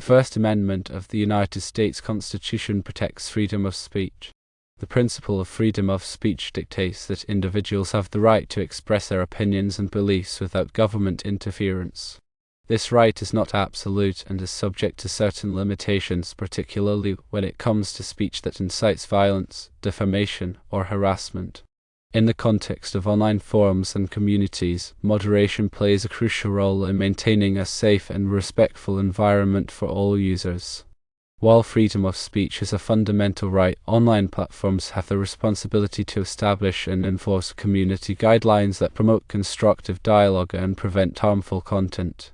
First Amendment of the United States Constitution protects freedom of speech. The principle of freedom of speech dictates that individuals have the right to express their opinions and beliefs without government interference. This right is not absolute and is subject to certain limitations, particularly when it comes to speech that incites violence, defamation, or harassment. In the context of online forums and communities, moderation plays a crucial role in maintaining a safe and respectful environment for all users. While freedom of speech is a fundamental right, online platforms have the responsibility to establish and enforce community guidelines that promote constructive dialogue and prevent harmful content.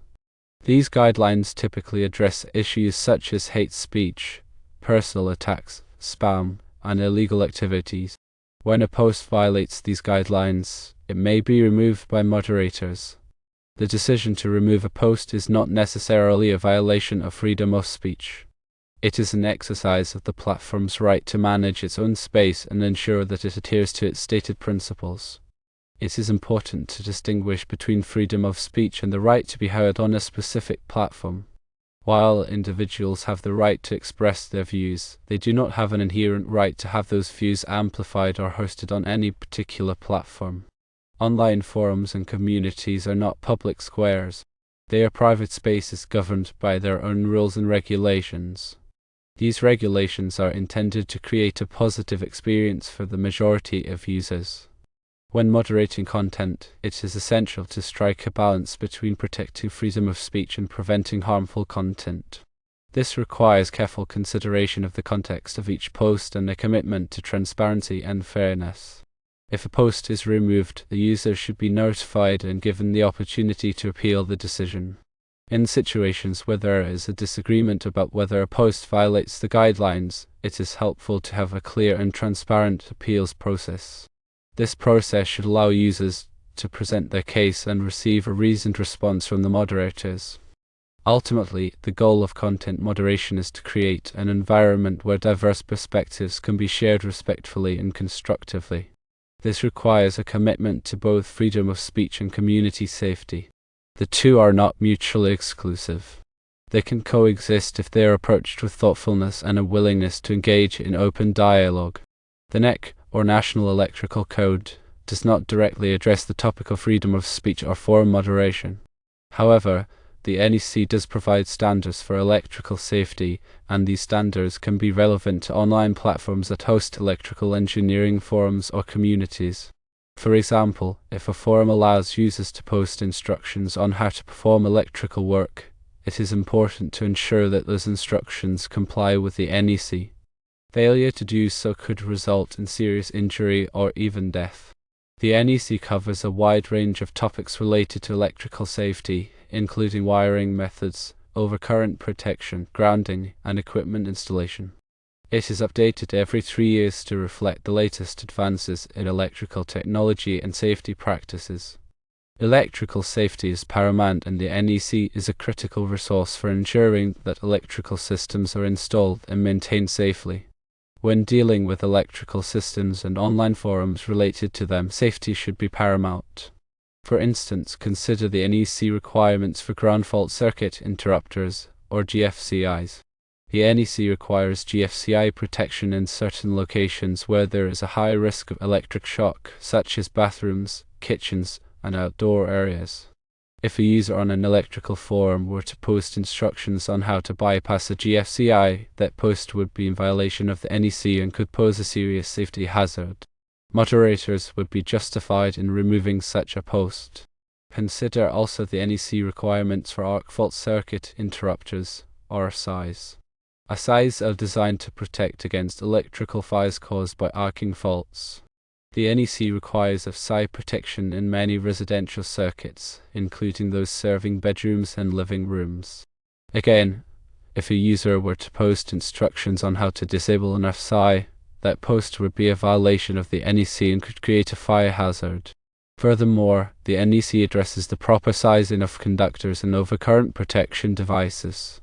These guidelines typically address issues such as hate speech, personal attacks, spam, and illegal activities. When a post violates these guidelines, it may be removed by moderators. The decision to remove a post is not necessarily a violation of freedom of speech. It is an exercise of the platform's right to manage its own space and ensure that it adheres to its stated principles. It is important to distinguish between freedom of speech and the right to be heard on a specific platform. While individuals have the right to express their views, they do not have an inherent right to have those views amplified or hosted on any particular platform. Online forums and communities are not public squares. They are private spaces governed by their own rules and regulations. These regulations are intended to create a positive experience for the majority of users. When moderating content, it is essential to strike a balance between protecting freedom of speech and preventing harmful content. This requires careful consideration of the context of each post and a commitment to transparency and fairness. If a post is removed, the user should be notified and given the opportunity to appeal the decision. In situations where there is a disagreement about whether a post violates the guidelines, it is helpful to have a clear and transparent appeals process. This process should allow users to present their case and receive a reasoned response from the moderators. Ultimately, the goal of content moderation is to create an environment where diverse perspectives can be shared respectfully and constructively. This requires a commitment to both freedom of speech and community safety. The two are not mutually exclusive. They can coexist if they are approached with thoughtfulness and a willingness to engage in open dialogue. The NEC, or National Electrical Code, does not directly address the topic of freedom of speech or forum moderation. However, the NEC does provide standards for electrical safety, and these standards can be relevant to online platforms that host electrical engineering forums or communities. For example, if a forum allows users to post instructions on how to perform electrical work, it is important to ensure that those instructions comply with the NEC. Failure to do so could result in serious injury or even death. The NEC covers a wide range of topics related to electrical safety, including wiring methods, overcurrent protection, grounding, and equipment installation. It is updated every 3 years to reflect the latest advances in electrical technology and safety practices. Electrical safety is paramount, and the NEC is a critical resource for ensuring that electrical systems are installed and maintained safely. When dealing with electrical systems and online forums related to them, safety should be paramount. For instance, consider the NEC requirements for ground fault circuit interrupters, or GFCIs. The NEC requires GFCI protection in certain locations where there is a high risk of electric shock, such as bathrooms, kitchens, and outdoor areas. If a user on an electrical forum were to post instructions on how to bypass a GFCI, that post would be in violation of the NEC and could pose a serious safety hazard. Moderators would be justified in removing such a post. Consider also the NEC requirements for arc fault circuit interrupters, or SIs. SIs are designed to protect against electrical fires caused by arcing faults. The NEC requires SI protection in many residential circuits, including those serving bedrooms and living rooms. Again, if a user were to post instructions on how to disable an SI, that post would be a violation of the NEC and could create a fire hazard. Furthermore, the NEC addresses the proper sizing of conductors and overcurrent protection devices.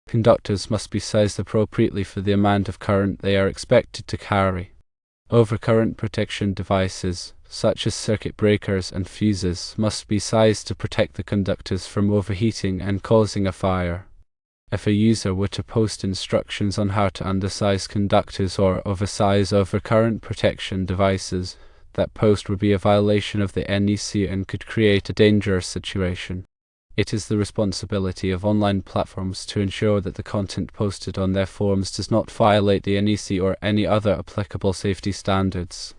Conductors must be sized appropriately for the amount of current they are expected to carry. Overcurrent protection devices, such as circuit breakers and fuses, must be sized to protect the conductors from overheating and causing a fire. If a user were to post instructions on how to undersize conductors or oversize overcurrent protection devices, that post would be a violation of the NEC and could create a dangerous situation. It is the responsibility of online platforms to ensure that the content posted on their forums does not violate the NEC or any other applicable safety standards.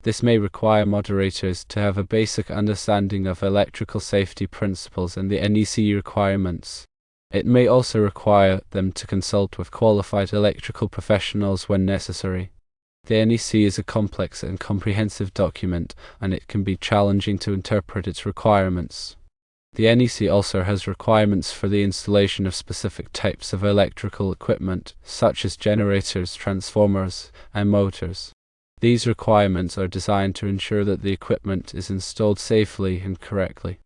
This may require moderators to have a basic understanding of electrical safety principles and the NEC requirements. It may also require them to consult with qualified electrical professionals when necessary. The NEC is a complex and comprehensive document, and it can be challenging to interpret its requirements. The NEC also has requirements for the installation of specific types of electrical equipment, such as generators, transformers, and motors. These requirements are designed to ensure that the equipment is installed safely and correctly.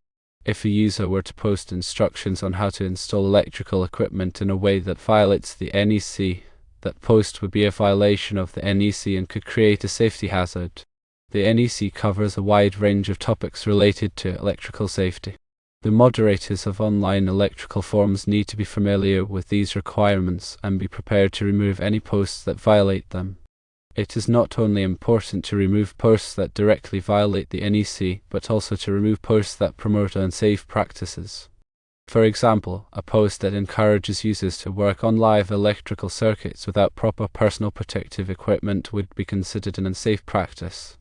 If a user were to post instructions on how to install electrical equipment in a way that violates the NEC, that post would be a violation of the NEC and could create a safety hazard. The NEC covers a wide range of topics related to electrical safety. The moderators of online electrical forums need to be familiar with these requirements and be prepared to remove any posts that violate them. It is not only important to remove posts that directly violate the NEC, but also to remove posts that promote unsafe practices. For example, a post that encourages users to work on live electrical circuits without proper personal protective equipment would be considered an unsafe practice.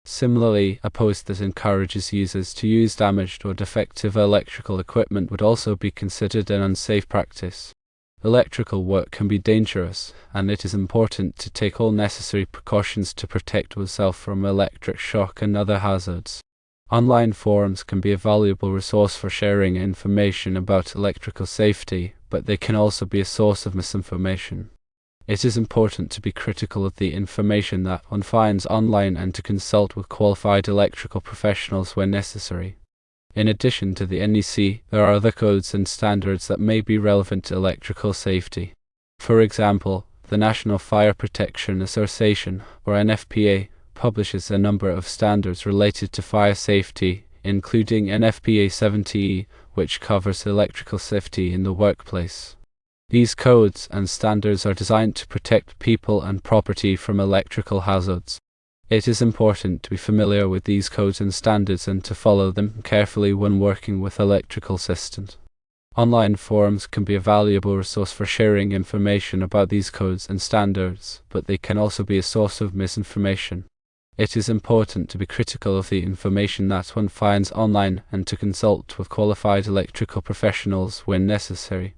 Similarly, a post that encourages users to use damaged or defective electrical equipment would also be considered an unsafe practice. Electrical work can be dangerous, and it is important to take all necessary precautions to protect oneself from electric shock and other hazards. Online forums can be a valuable resource for sharing information about electrical safety, but they can also be a source of misinformation. It is important to be critical of the information that one finds online and to consult with qualified electrical professionals when necessary. In addition to the NEC, there are other codes and standards that may be relevant to electrical safety. For example, the National Fire Protection Association, or NFPA, publishes a number of standards related to fire safety, including NFPA 70E, which covers electrical safety in the workplace. These codes and standards are designed to protect people and property from electrical hazards. It is important to be familiar with these codes and standards and to follow them carefully when working with electrical systems. Online forums can be a valuable resource for sharing information about these codes and standards, but they can also be a source of misinformation. It is important to be critical of the information that one finds online and to consult with qualified electrical professionals when necessary.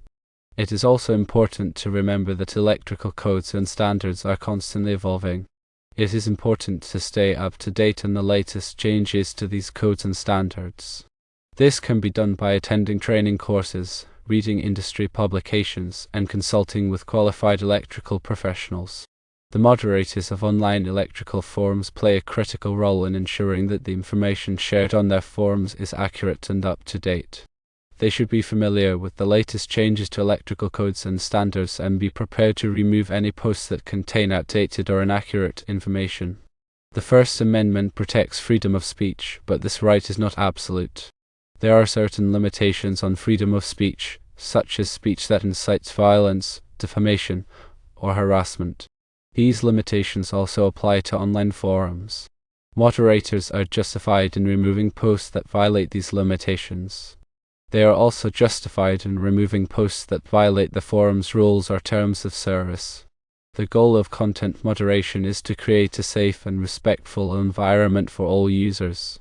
It is also important to remember that electrical codes and standards are constantly evolving. It is important to stay up to date on the latest changes to these codes and standards. This can be done by attending training courses, reading industry publications, and consulting with qualified electrical professionals. The moderators of online electrical forums play a critical role in ensuring that the information shared on their forums is accurate and up to date. They should be familiar with the latest changes to electrical codes and standards and be prepared to remove any posts that contain outdated or inaccurate information. The First Amendment protects freedom of speech, but this right is not absolute. There are certain limitations on freedom of speech, such as speech that incites violence, defamation, or harassment. These limitations also apply to online forums. Moderators are justified in removing posts that violate these limitations. They are also justified in removing posts that violate the forum's rules or terms of service. The goal of content moderation is to create a safe and respectful environment for all users.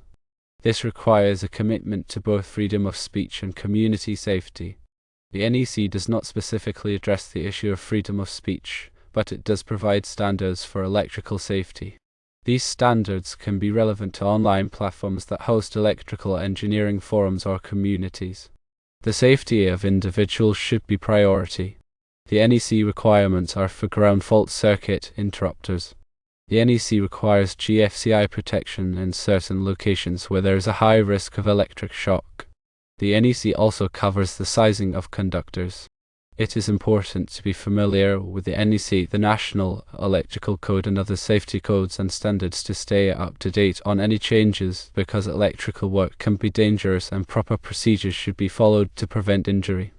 This requires a commitment to both freedom of speech and community safety. The NEC does not specifically address the issue of freedom of speech, but it does provide standards for electrical safety. These standards can be relevant to online platforms that host electrical engineering forums or communities. The safety of individuals should be priority. The NEC requirements are for ground fault circuit interrupters. The NEC requires GFCI protection in certain locations where there is a high risk of electric shock. The NEC also covers the sizing of conductors. It is important to be familiar with the NEC, the National Electrical Code, and other safety codes and standards to stay up to date on any changes, because electrical work can be dangerous and proper procedures should be followed to prevent injury.